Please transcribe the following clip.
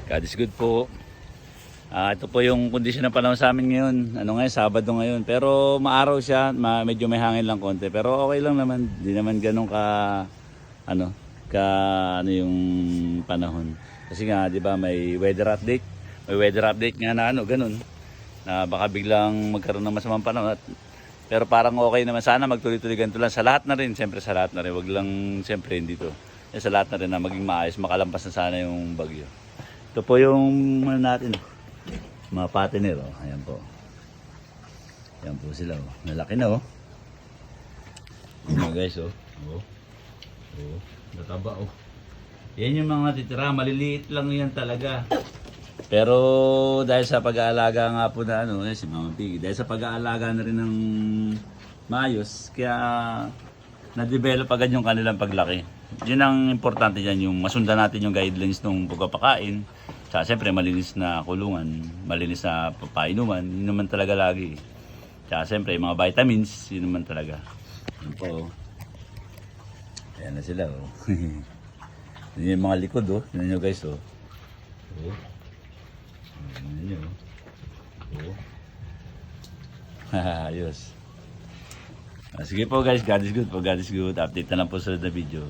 God is good po. Ito po yung kondisyon ng panahon sa amin ngayon. Ano ngayon, Sabado ngayon. Pero maaraw siya, medyo may hangin lang konti. Pero okay lang naman, di naman ganun ano yung panahon. Kasi nga, di ba, may weather update. May weather update nga na ganun. Na baka biglang magkaroon ng masamang panahon. Pero parang okay naman. Sana magtuloy-tuloy ganito lang. Sa lahat na rin, siyempre sa lahat na rin. Wag lang siyempre dito. Sa lahat na rin na maging maayos, makalampas na sana yung bagyo. Ito po yung natin, mga patiner. Ayan po. Ayan po sila. Nalaki na mga guys. Nataba. Yan yung mga titira. Maliliit lang yan talaga. Pero dahil sa pag-aalaga nga po na si Mama Piggy, dahil sa pag-aalaga na rin ng maayos, kaya na-develop agad yung kanilang paglaki. Yun ang importante dyan, yung masundan natin yung guidelines ng pagpapakain. Tsaka siyempre malinis na kulungan, malinis na papainuman, yun naman talaga lagi. Tsaka siyempre yung mga vitamins, yun naman talaga. Yun po. Ayan na sila Yun yung mga likod yun nyo guys Ayan nyo. Ayos. Sige po guys, God is good po, God is good. Update na lang po sa video.